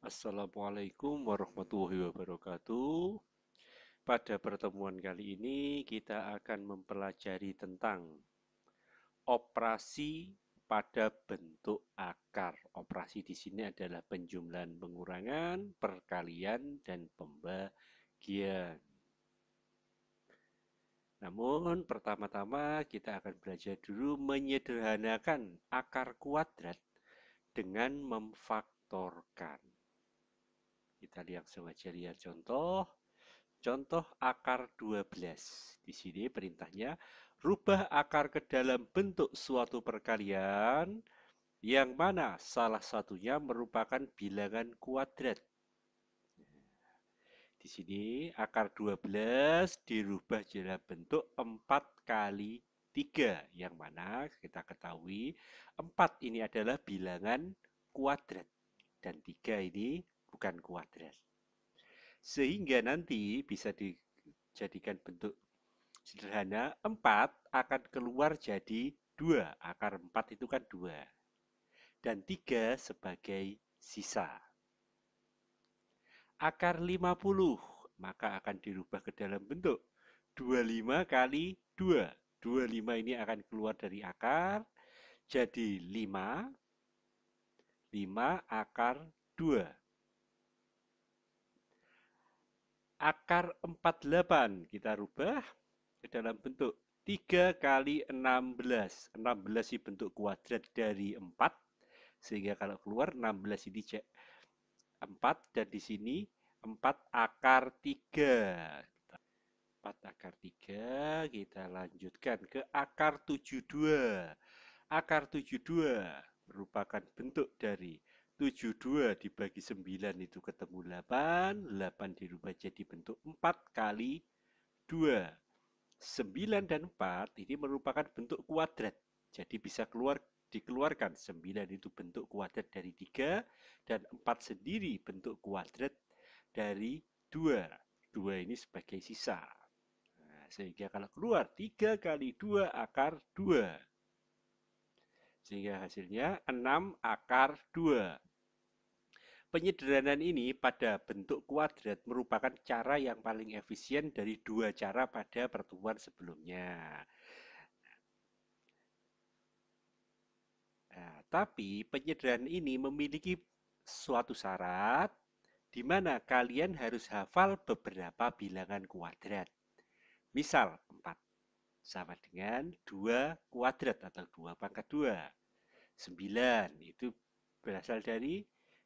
Assalamualaikum warahmatullahi wabarakatuh. Pada pertemuan kali ini kita akan mempelajari tentang operasi pada bentuk akar. Operasi di sini adalah penjumlahan, pengurangan, perkalian, dan pembagian. Namun pertama-tama kita akan belajar dulu menyederhanakan akar kuadrat dengan memfaktorkan. Kita langsung aja lihat contoh. Contoh akar 12. Di sini perintahnya, rubah akar ke dalam bentuk suatu perkalian yang mana salah satunya merupakan bilangan kuadrat. Di sini akar 12 dirubah dalam bentuk 4 kali 3, yang mana kita ketahui 4 ini adalah bilangan kuadrat dan 3 ini bukan kuadrat. Sehingga nanti bisa dijadikan bentuk sederhana, 4 akan keluar jadi 2. Akar 4 itu kan 2. Dan 3 sebagai sisa. Akar 50 maka akan dirubah ke dalam bentuk 25 kali 2. 25 ini akan keluar dari akar jadi 5. 5 akar 2. Akar 48 kita rubah ke dalam bentuk 3 kali 16. 16 ini bentuk kuadrat dari 4. Sehingga kalau keluar 16 ini 4 dan di sini 4 akar 3. 4 akar 3 kita lanjutkan ke akar 72. Akar 72 merupakan bentuk dari 72 dibagi 9 itu ketemu 8. 8 dirubah jadi bentuk 4 kali 2. 9 dan 4 ini merupakan bentuk kuadrat. Jadi bisa dikeluarkan 9 itu bentuk kuadrat dari 3 dan 4 sendiri bentuk kuadrat dari 2. 2 ini sebagai sisa. Nah, sehingga kalau keluar 3 kali 2 akar 2. Sehingga hasilnya 6 akar 2. Penyederhanaan ini pada bentuk kuadrat merupakan cara yang paling efisien dari dua cara pada pertemuan sebelumnya. Nah, tapi penyederhanaan ini memiliki suatu syarat di mana kalian harus hafal beberapa bilangan kuadrat. Misal 4 sama dengan 2 kuadrat atau 2 pangkat 2. 9 itu berasal dari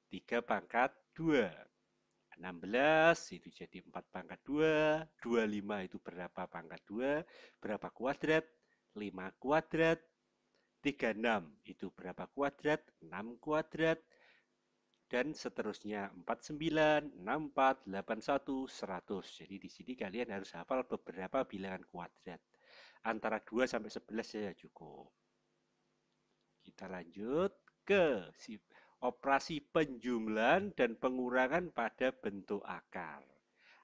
3 pangkat 2. 16 itu jadi 4 pangkat 2. 25 itu berapa pangkat 2? Berapa kuadrat? 5 kuadrat. 36 itu berapa kuadrat? 6 kuadrat. Dan seterusnya 49, 64, 81, 100. Jadi di sini kalian harus hafal beberapa bilangan kuadrat. Antara 2 sampai 11 saja cukup. Kita lanjut ke operasi penjumlahan dan pengurangan pada bentuk akar.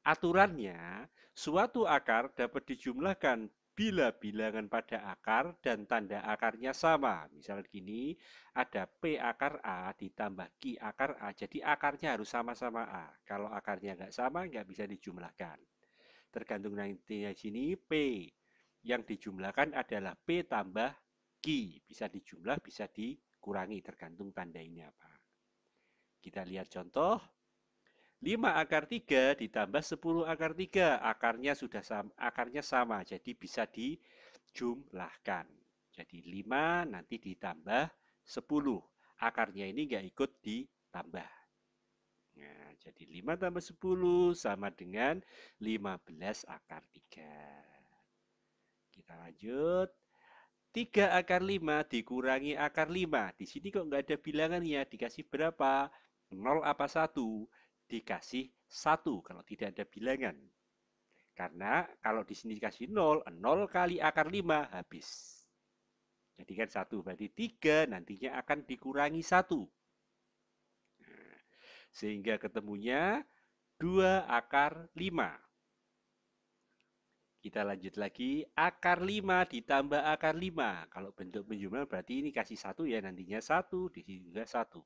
Aturannya, suatu akar dapat dijumlahkan bila bilangan pada akar dan tanda akarnya sama. Misal gini, ada P akar A ditambah Q akar A, jadi akarnya harus sama-sama A. Kalau akarnya nggak sama, nggak bisa dijumlahkan. Tergantung nantinya di sini, P yang dijumlahkan adalah P tambah Q. Bisa dijumlah, bisa dikurangi, tergantung tanda ini apa. Kita lihat contoh. 5 akar 3 ditambah 10 akar 3. Akarnya sama, jadi bisa dijumlahkan. Jadi 5 nanti ditambah 10. Akarnya ini nggak ikut ditambah. Nah, jadi 5 tambah 10 sama dengan 15 akar 3. Kita lanjut. 3 akar 5 dikurangi akar 5. Di sini kok nggak ada bilangannya, dikasih berapa? 0 apa 1? Dikasih 1 kalau tidak ada bilangan. Karena kalau di sini dikasih 0, 0 kali akar 5 habis. Jadi kan 1, berarti 3 nantinya akan dikurangi 1. Nah, sehingga ketemunya 2 akar 5. Kita lanjut lagi, akar 5 ditambah akar 5. Kalau bentuk penjumlahan berarti ini kasih 1 ya, nantinya 1, di sini juga 1.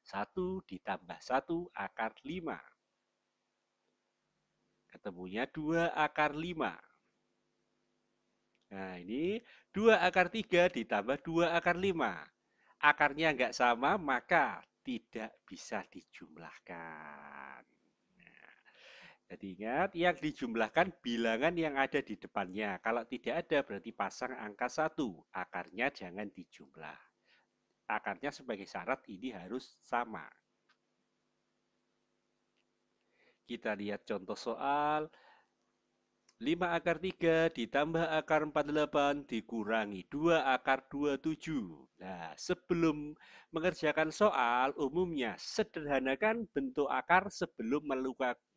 1 ditambah 1 akar 5. Ketemunya 2 akar 5. Nah, ini 2 akar 3 ditambah 2 akar 5. Akarnya nggak sama, maka tidak bisa dijumlahkan. Nah, jadi ingat, yang dijumlahkan bilangan yang ada di depannya. Kalau tidak ada, berarti pasang angka 1. Akarnya jangan dijumlah. Akarnya sebagai syarat ini harus sama. Kita lihat contoh soal. 5 akar 3 ditambah akar 48 dikurangi 2 akar 27. Nah, sebelum mengerjakan soal, umumnya sederhanakan bentuk akar sebelum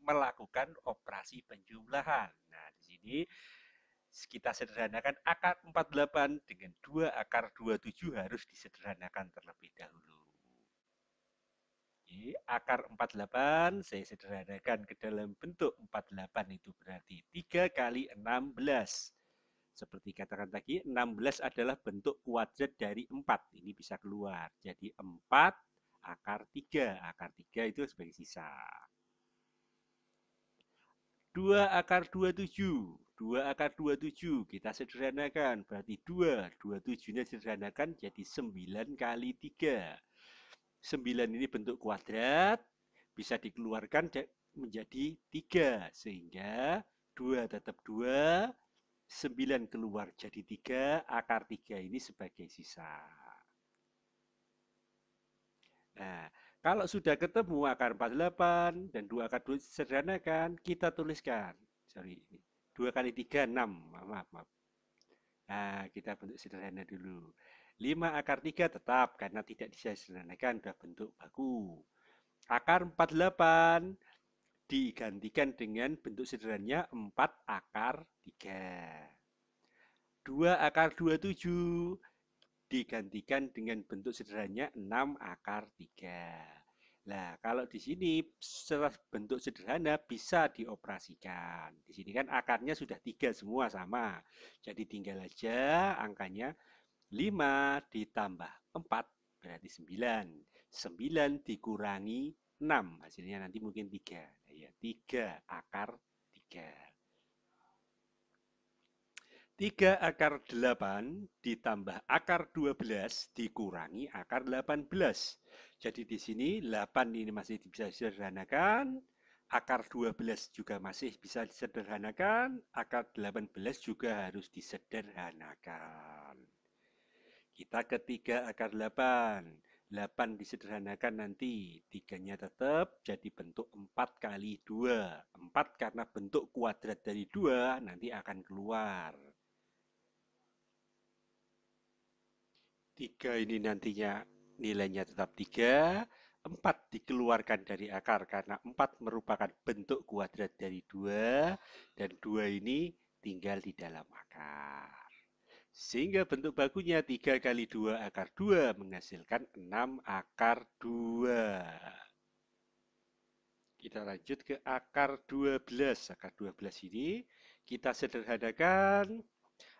melakukan operasi penjumlahan. Nah, di sini kita sederhanakan akar 48 dengan 2 akar 27 harus disederhanakan terlebih dahulu. Jadi, akar 48 saya sederhanakan ke dalam bentuk 48 itu berarti 3 kali 16. Seperti katakan tadi, 16 adalah bentuk kuadrat dari 4. Ini bisa keluar. Jadi 4 akar 3. Akar 3 itu sebagai sisa. 2 akar 27. 2 akar 27 kita sederhanakan. Berarti 2. 27-nya sederhanakan jadi 9 kali 3. 9 ini bentuk kuadrat, bisa dikeluarkan menjadi 3. Sehingga 2 tetap 2, 9 keluar jadi 3, akar 3 ini sebagai sisa. Nah, kalau sudah ketemu akar 48 dan 2 akar 2 sederhanakan, kita tuliskan. Sorry, 2 kali 3, 6. Maaf. Nah, kita bentuk sederhana dulu. 5 akar 3 tetap, karena tidak disederhanakan, sudah bentuk baku. Akar 48 digantikan dengan bentuk sederhananya 4 akar 3. 2 akar 27 digantikan dengan bentuk sederhananya 6 akar 3. Nah, kalau di sini setelah bentuk sederhana bisa dioperasikan. Di sini kan akarnya sudah 3 semua sama. Jadi tinggal aja angkanya 5 ditambah 4 berarti 9. 9 dikurangi 6 hasilnya nanti mungkin 3. Ya, 3 akar 3. 3 akar 8 ditambah akar 12 dikurangi akar 18. Jadi di sini 8 ini masih bisa disederhanakan, akar 12 juga masih bisa disederhanakan, akar 18 juga harus disederhanakan. Kita ke 3 akar 8. 8 disederhanakan nanti, 3-nya tetap jadi bentuk 4 kali 2. 4 karena bentuk kuadrat dari 2 nanti akan keluar. 3 ini nantinya nilainya tetap 3. 4 dikeluarkan dari akar karena 4 merupakan bentuk kuadrat dari 2. Dan 2 ini tinggal di dalam akar. Sehingga bentuk bakunya 3 kali 2 akar 2 menghasilkan 6 akar 2. Kita lanjut ke akar 12. Akar 12 ini kita sederhanakan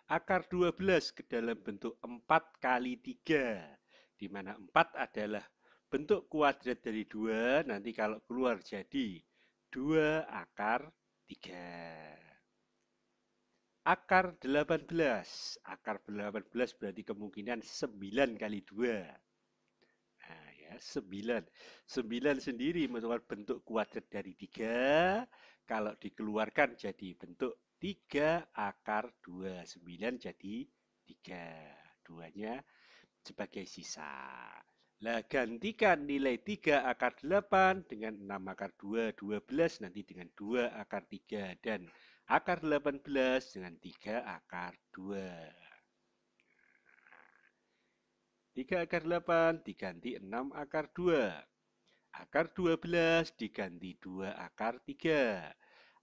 akar 12 ke dalam bentuk 4 kali 3. Di mana 4 adalah bentuk kuadrat dari 2. Nanti kalau keluar jadi 2 akar 3. Akar 18. Akar 18 berarti kemungkinan 9 kali 2. Nah, ya, 9. 9 sendiri merupakan bentuk kuadrat dari 3. Kalau dikeluarkan jadi bentuk 3 akar 2. 9 jadi 3. 2-nya sebagai sisa. Nah, gantikan nilai 3 akar 8 dengan 6 akar 2, 12, nanti dengan 2 akar 3, dan akar 18 dengan 3 akar 2. 3 akar 8 diganti 6 akar 2. Akar 12 diganti 2 akar 3.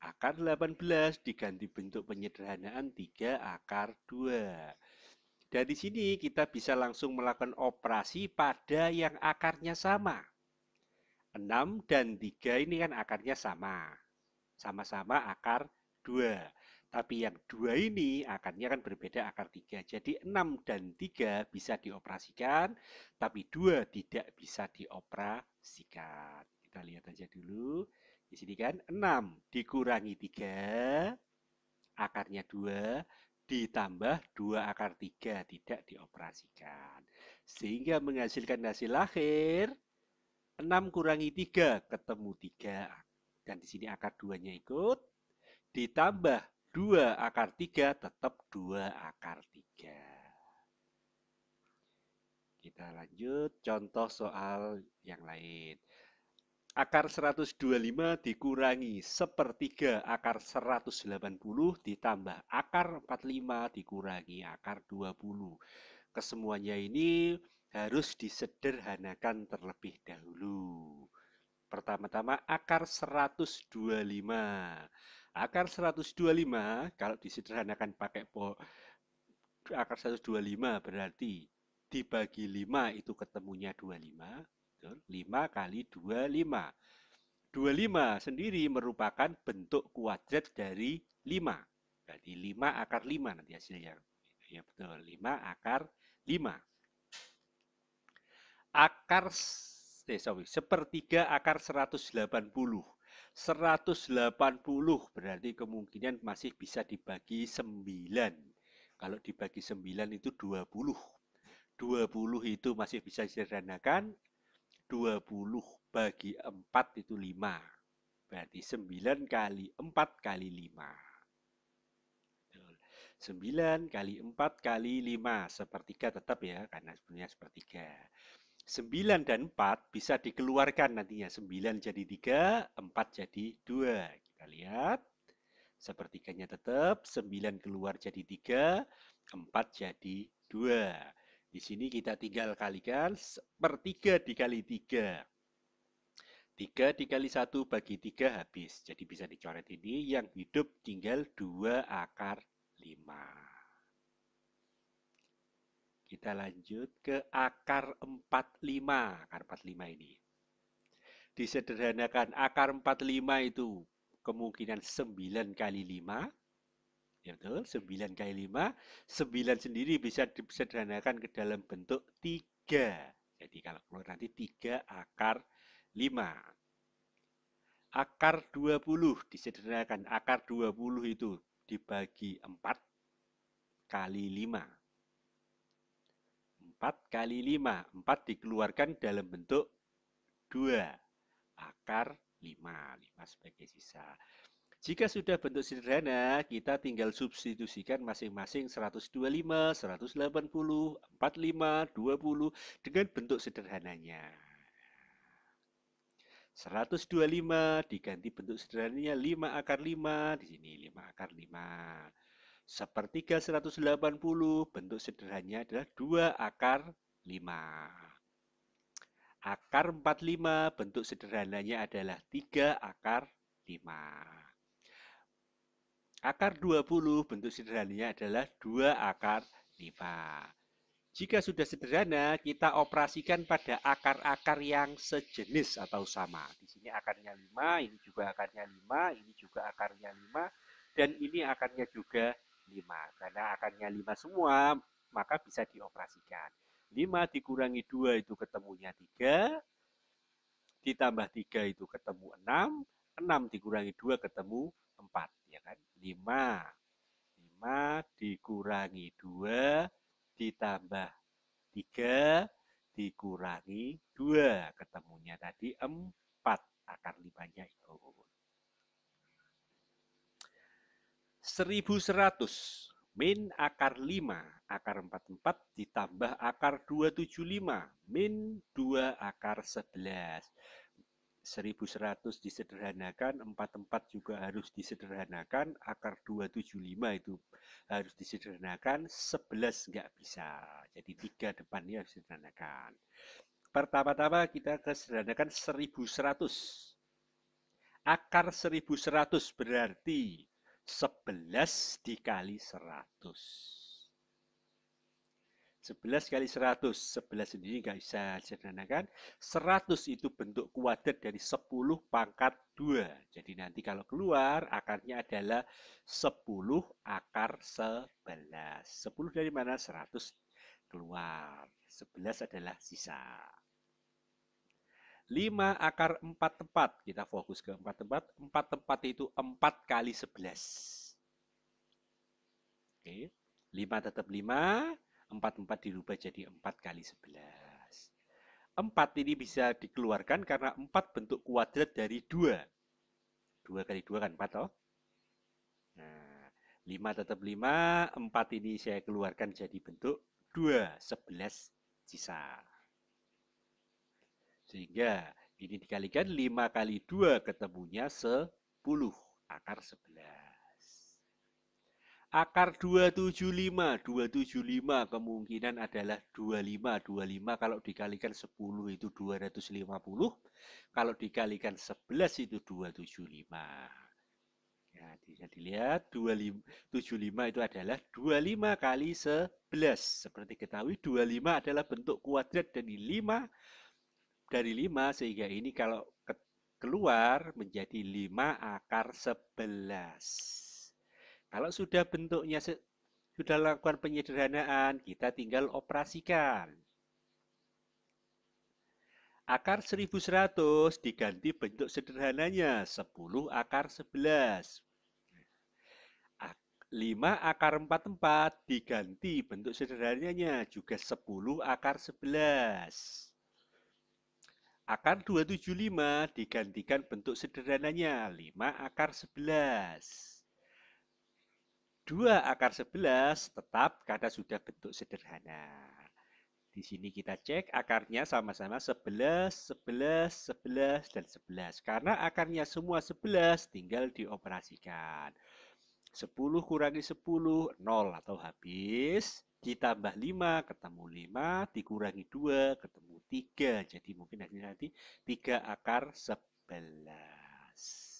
Akar 18 diganti bentuk penyederhanaan 3 akar 2. Dari sini kita bisa langsung melakukan operasi pada yang akarnya sama. 6 dan 3 ini kan akarnya sama. Sama-sama akar 2. Tapi yang dua ini akarnya kan berbeda akar 3. Jadi 6 dan 3 bisa dioperasikan, tapi 2 tidak bisa dioperasikan. Kita lihat aja dulu. Di sini kan 6 dikurangi 3, akarnya 2, ditambah 2 akar 3 tidak dioperasikan. Sehingga menghasilkan hasil akhir 6 kurangi 3 ketemu 3. Dan di sini akar 2-nya ikut. Ditambah 2 akar 3 tetap 2 akar 3. Kita lanjut contoh soal yang lain. Akar 125 dikurangi sepertiga akar 180 ditambah akar 45 dikurangi akar 20. Kesemuanya ini harus disederhanakan terlebih dahulu. Pertama-tama akar 125. Akar 125 kalau disederhanakan pakai akar 125 berarti dibagi 5 itu ketemunya 25. 5 kali 25. 25 sendiri merupakan bentuk kuadrat dari 5. Berarti 5 akar 5 nanti hasilnya. Ya betul, 5 akar 5. Akar sepertiga akar 180. 180 berarti kemungkinan masih bisa dibagi 9. Kalau dibagi 9 itu 20. 20 itu masih bisa disederhanakan. 20 bagi 4 itu 5. Berarti 9 kali 4 kali 5. 9 kali 4 kali 5. Sepertiga tetap ya, karena sebenarnya sepertiga. 9 dan 4 bisa dikeluarkan nantinya. 9 jadi 3, 4 jadi 2. Kita lihat. Sepertiganya tetap, 9 keluar jadi 3, 4 jadi 2. Di sini kita tinggal kalikan sepertiga dikali 3. 3 dikali 1 bagi 3 habis. Jadi bisa dicoret ini, yang hidup tinggal 2 akar 5. Kita lanjut ke akar 45. Akar 45 ini. Disederhanakan akar 45 itu kemungkinan 9 kali 5. Ya betul, 9 kali 5. 9 sendiri bisa disederhanakan ke dalam bentuk 3. Jadi kalau keluar nanti 3 akar 5. Akar 20 disederhanakan. Akar 20 itu dibagi 4 kali 5. 4 kali 5. 4 dikeluarkan dalam bentuk 2. Akar 5. 5 sebagai sisa. Jika sudah bentuk sederhana, kita tinggal substitusikan masing-masing 125, 180, 45, 20 dengan bentuk sederhananya. 125 diganti bentuk sederhananya 5 akar 5, di sini 5 akar 5. Sepertiga 180, bentuk sederhananya adalah 2 akar 5. Akar 45, bentuk sederhananya adalah 3 akar 5. Akar 20 bentuk sederhananya adalah 2 akar 5. Jika sudah sederhana, kita operasikan pada akar-akar yang sejenis atau sama. Di sini akarnya 5, ini juga akarnya 5, ini juga akarnya 5, dan ini akarnya juga 5. Karena akarnya 5 semua, maka bisa dioperasikan. 5 dikurangi 2 itu ketemunya 3, ditambah 3 itu ketemu 6, 6 dikurangi 2 ketemu 4, ya kan? 5 dikurangi 2 ditambah 3 dikurangi 2. Ketemunya tadi 4. Akar 5-nya itu. 1100 min akar 5. Akar 44 ditambah akar 275 min 2 akar 11. 1100 disederhanakan, 44 juga harus disederhanakan, akar 275 itu harus disederhanakan, 11 nggak bisa. Jadi 3 depannya harus disederhanakan. Pertama-tama kita sederhanakan 1100. Akar 1100 berarti 11 dikali 100. 11 kali 100, 11 sendiri nggak bisa sederhanakan. 100 itu bentuk kuadrat dari 10 pangkat 2. Jadi nanti kalau keluar akarnya adalah 10 akar 11. 10 dari mana? 100 keluar. 11 adalah sisa. 5 akar 4 tempat. Kita fokus ke 4 tempat. 4 tempat itu 4 kali 11. Oke. 5 tetap 5. 4 dirubah jadi 4 kali 11. 4 ini bisa dikeluarkan karena 4 bentuk kuadrat dari 2. 2 kali 2 kan 4 toh. Nah, 5 tetap 5. 4 ini saya keluarkan jadi bentuk 2. 11 sisa. Sehingga ini dikalikan 5 kali 2 ketemunya 10. Akar 11. Akar 275. 275 kemungkinan adalah 25. 25 kalau dikalikan 10 itu 250. Kalau dikalikan 11 itu 275. Ya, bisa dilihat 275 itu adalah 25 kali 11. Seperti ketahui 25 adalah bentuk kuadrat dari 5 sehingga ini kalau keluar menjadi 5 akar 11. Kalau sudah bentuknya sudah lakukan penyederhanaan, kita tinggal operasikan. Akar 1100 diganti bentuk sederhananya 10 akar 11. 5 akar 44 diganti bentuk sederhananya juga 10 akar 11. Akar 275 digantikan bentuk sederhananya 5 akar 11. 2 akar 11 tetap karena sudah bentuk sederhana. Di sini kita cek akarnya sama-sama 11, 11, 11, dan 11. Karena akarnya semua 11, tinggal dioperasikan. 10 kurangi 10, 0 atau habis. Ditambah 5, ketemu 5. Dikurangi 2, ketemu 3. Jadi mungkin hasilnya nanti 3 akar 11.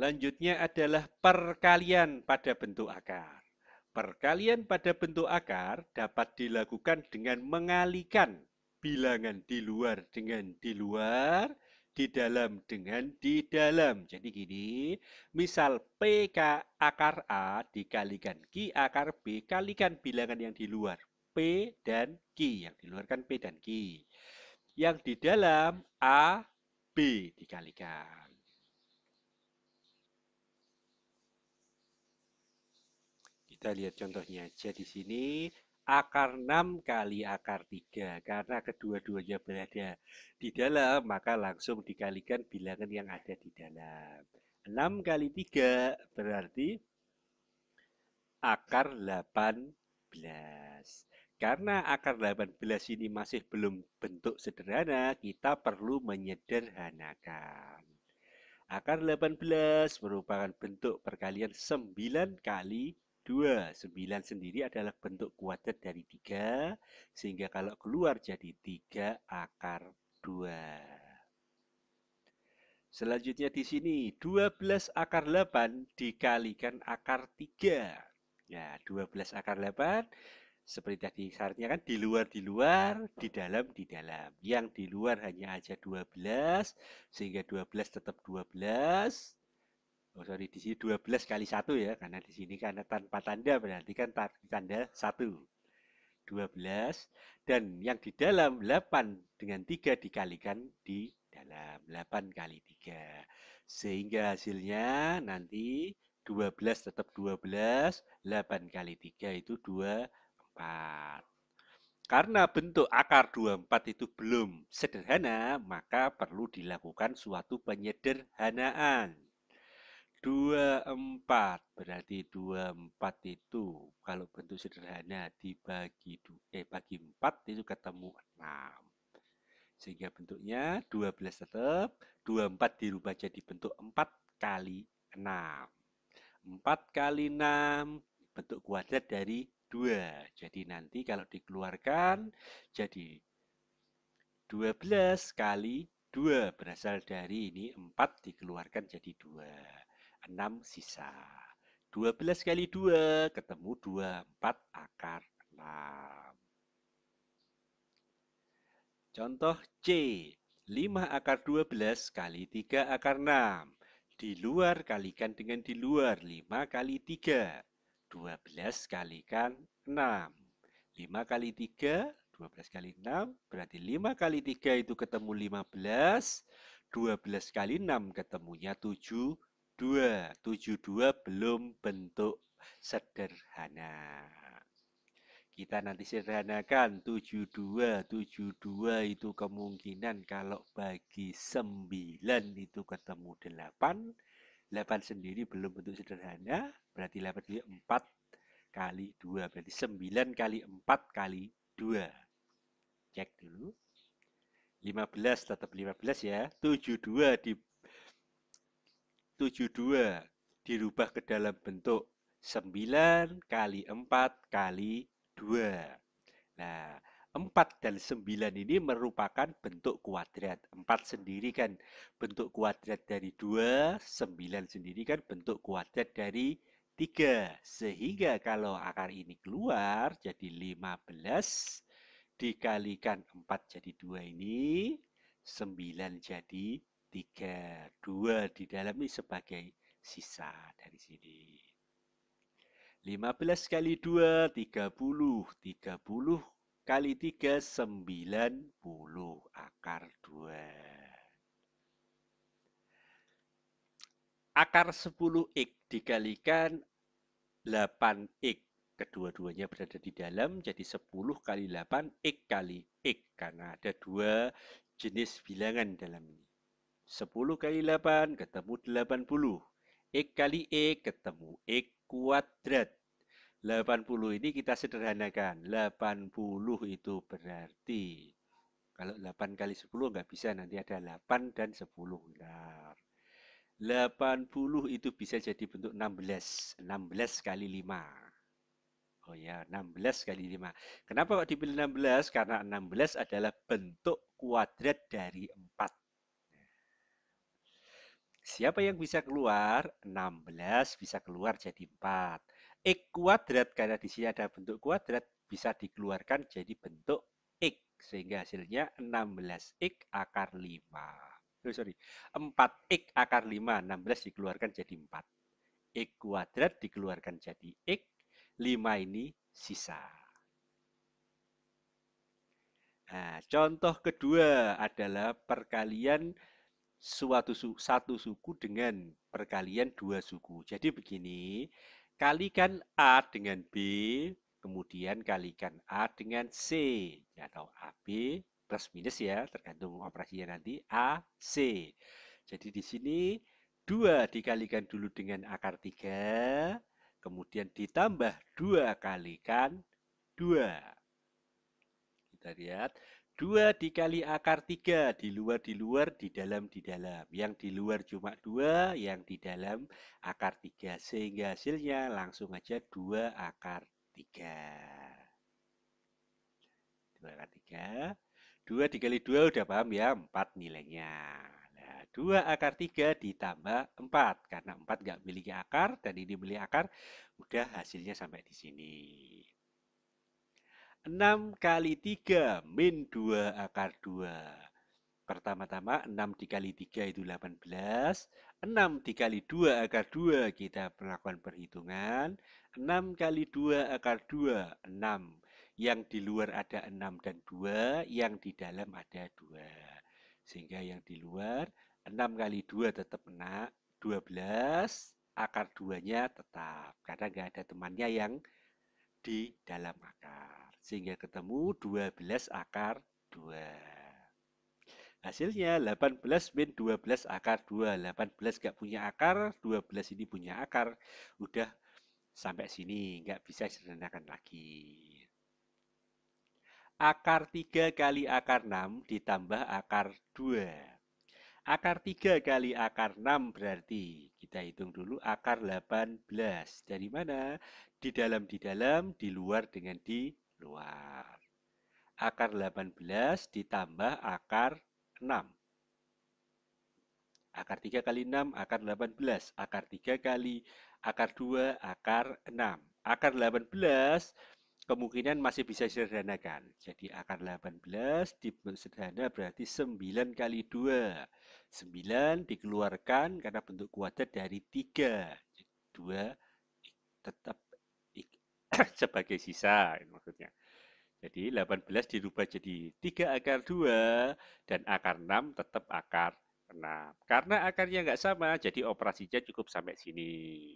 Lanjutnya adalah perkalian pada bentuk akar. Perkalian pada bentuk akar dapat dilakukan dengan mengalikan bilangan di luar dengan di luar, di dalam dengan di dalam. Jadi gini, misal P akar A dikalikan Q akar B, kalikan bilangan yang di luar. P dan Q, yang di luar kan P dan Q. Yang di dalam A, B dikalikan. Kita lihat contohnya aja di sini. Akar 6 kali akar 3. Karena kedua-duanya berada di dalam, maka langsung dikalikan bilangan yang ada di dalam. 6 kali 3 berarti akar 18. Karena akar 18 ini masih belum bentuk sederhana, kita perlu menyederhanakan. Akar 18 merupakan bentuk perkalian 9 kali 2. 9 sendiri adalah bentuk kuadrat dari 3, sehingga kalau keluar jadi 3 akar 2. Selanjutnya di sini 12 akar 8 dikalikan akar 3. Ya, 12 akar 8 seperti tadi syaratnya kan di luar, di dalam. Yang di luar hanya aja 12, sehingga 12 tetap 12. Oh sorry, di sini 12 kali 1 ya, karena di sini karena tanpa tanda berarti kan tanda 1. 12 dan yang di dalam 8 dengan 3 dikalikan di dalam 8 kali 3. Sehingga hasilnya nanti 12 tetap 12, 8 kali 3 itu 24. Karena bentuk akar 24 itu belum sederhana, maka perlu dilakukan suatu penyederhanaan. 24 berarti 24 itu kalau bentuk sederhana bagi 4 itu ketemu 6. Sehingga bentuknya 12 tetap, 24 dirubah jadi bentuk 4 kali 6. 4 kali 6 bentuk kuadrat dari 2. Jadi nanti kalau dikeluarkan jadi 12 kali 2 berasal dari ini 4 dikeluarkan jadi 2. 6 sisa. 12 kali 2 ketemu 24 akar 6. Contoh C. 5 akar 12 kali 3 akar 6. Di luar kalikan dengan di luar. 5 kali 3. 12 kalikan 6. 5 kali 3, 12 kali 6. Berarti 5 kali 3 itu ketemu 15. 12 kali 6 ketemunya 72. 72 belum bentuk sederhana. Kita nanti sederhanakan 72. 72 itu kemungkinan kalau bagi 9 itu ketemu 8. 8 sendiri belum bentuk sederhana. Berarti 8 itu 4 kali 2. Berarti 9 kali 4 kali 2. Cek dulu. 15 tetap 15 ya. 72 dirubah ke dalam bentuk 9 kali 4 kali 2. Nah, 4 dan 9 ini merupakan bentuk kuadrat. 4 sendiri kan bentuk kuadrat dari 2, 9 sendiri kan bentuk kuadrat dari 3. Sehingga kalau akar ini keluar jadi 15 dikalikan 4 jadi 2 ini, 9 jadi 3. 2 di dalam ini sebagai sisa dari sini. 15 kali 2, 30. 30 kali 3, 90 akar 2. Akar 10x dikalikan 8x. Kedua-duanya berada di dalam, jadi 10 kali 8, x kali x. Karena ada dua jenis bilangan dalam ini. 10 kali 8 ketemu 80. X kali x ketemu x kuadrat. 80 ini kita sederhanakan. 80 itu berarti, kalau 8 kali 10 nggak bisa, nanti ada 8 dan 10. Bentar. 80 itu bisa jadi bentuk 16. 16 kali 5. Oh ya, 16 kali 5. Kenapa kok dipilih 16? Karena 16 adalah bentuk kuadrat dari 4. Siapa yang bisa keluar? 16 bisa keluar jadi 4. X kuadrat, karena di sini ada bentuk kuadrat, bisa dikeluarkan jadi bentuk X. Sehingga hasilnya 16X akar 5. Oh, sorry, 4X akar 5. 16 dikeluarkan jadi 4. X kuadrat dikeluarkan jadi X. 5 ini sisa. Nah, contoh kedua adalah perkalian satu suku dengan perkalian dua suku. Jadi begini, kalikan A dengan B, kemudian kalikan A dengan C, atau AB plus minus ya, tergantung operasinya nanti, AC. Jadi di sini 2 dikalikan dulu dengan akar 3, kemudian ditambah 2 kalikan 2. Kita lihat, 2 dikali akar 3, di luar, di dalam, di dalam. Yang di luar cuma 2, yang di dalam akar 3. Sehingga hasilnya langsung aja 2 akar 3. 2 akar 3. 2 dikali 2 udah paham ya, 4 nilainya. Nah, 2 akar 3 ditambah 4. Karena 4 nggak memiliki akar, dan ini memiliki akar, udah hasilnya sampai di sini. 6 kali 3 min 2 akar 2. Pertama-tama 6 dikali 3 itu 18. 6 dikali 2 akar 2 kita melakukan perhitungan. 6 kali 2 akar 2, 6. Yang di luar ada 6 dan 2, yang di dalam ada 2. Sehingga yang di luar 6 kali 2 tetap 12. Akar 2-nya tetap. Karena nggak ada temannya yang di dalam akar. Sehingga ketemu 12 akar 2. Hasilnya 18 min 12 akar 2. 18 gak punya akar, 12 ini punya akar. Udah sampai sini, nggak bisa disederhanakan lagi. Akar 3 kali akar 6 ditambah akar 2. Akar 3 kali akar 6 berarti kita hitung dulu akar 18. Dari mana? Di dalam, di luar dengan di luar. Akar 18 ditambah akar 6. Akar 3 kali 6, akar 18. Akar 3 kali akar 2, akar 6. Akar 18 kemungkinan masih bisa disederhanakan. Jadi akar 18 sederhana berarti 9 kali 2. 9 dikeluarkan karena bentuk kuadrat dari 3. 2 tetap sebagai sisa maksudnya. Jadi 18 dirubah jadi 3 akar 2 dan akar 6 tetap akar 6. Karena akarnya nggak sama, jadi operasinya cukup sampai sini.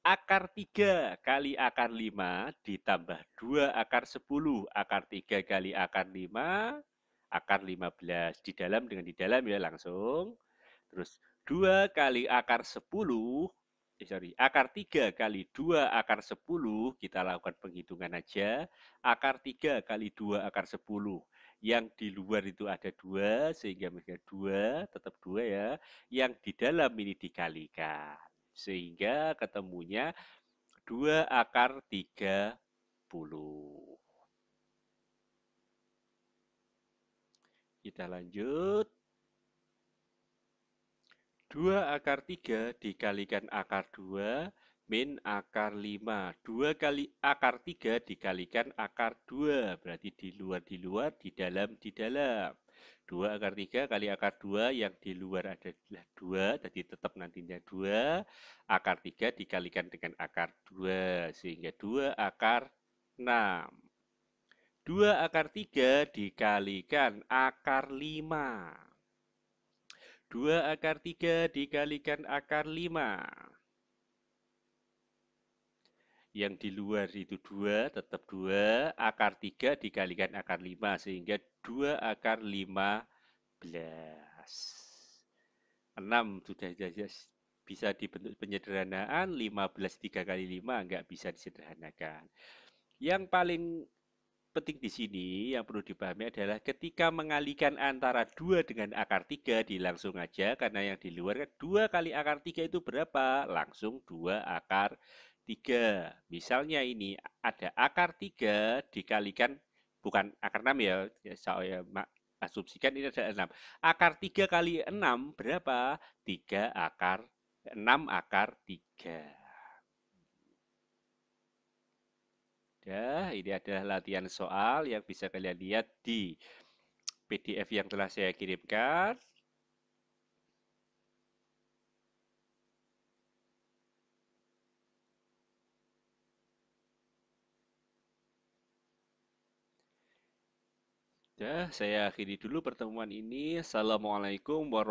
Akar 3 kali akar 5 ditambah 2 akar 10. Akar 3 kali akar 5, akar 15. Di dalam dengan di dalam ya langsung. Terus 2 kali akar 10, akar 3 kali 2 akar 10, kita lakukan penghitungan aja. Akar 3 kali 2 akar 10. Yang di luar itu ada 2, sehingga mereka 2, tetap 2 ya. Yang di dalam ini dikalikan. Sehingga ketemunya 2 akar 30. Kita lanjut. 2 akar 3 dikalikan akar 2 min akar 5. 2 kali akar 3 dikalikan akar 2. Berarti di luar, di dalam, di dalam. 2 akar 3 kali akar 2 yang di luar adalah 2. Jadi tetap nantinya 2. Akar 3 dikalikan dengan akar 2. Sehingga 2 akar 6. 2 akar 3 dikalikan akar 5. 2 akar 3 dikalikan akar 5. Yang di luar itu 2, tetap 2. Akar 3 dikalikan akar 5, sehingga 2 akar 15. 6 sudah bisa dibentuk penyederhanaan, 15 3 kali 5 nggak bisa disederhanakan. Yang paling penting di sini yang perlu dipahami adalah ketika mengalihkan antara 2 dengan akar 3 langsung aja karena yang di luar kan 2 kali akar 3 itu berapa? Langsung 2 akar 3. Misalnya ini ada akar 3 dikalikan bukan akar 6 ya, saya asumsikan ini ada 6. Akar 3 kali 6 berapa? 3 akar 6 akar 3. Ya, ini adalah latihan soal yang bisa kalian lihat di PDF yang telah saya kirimkan. Ya, saya akhiri dulu pertemuan ini. Assalamualaikum warahmatullahi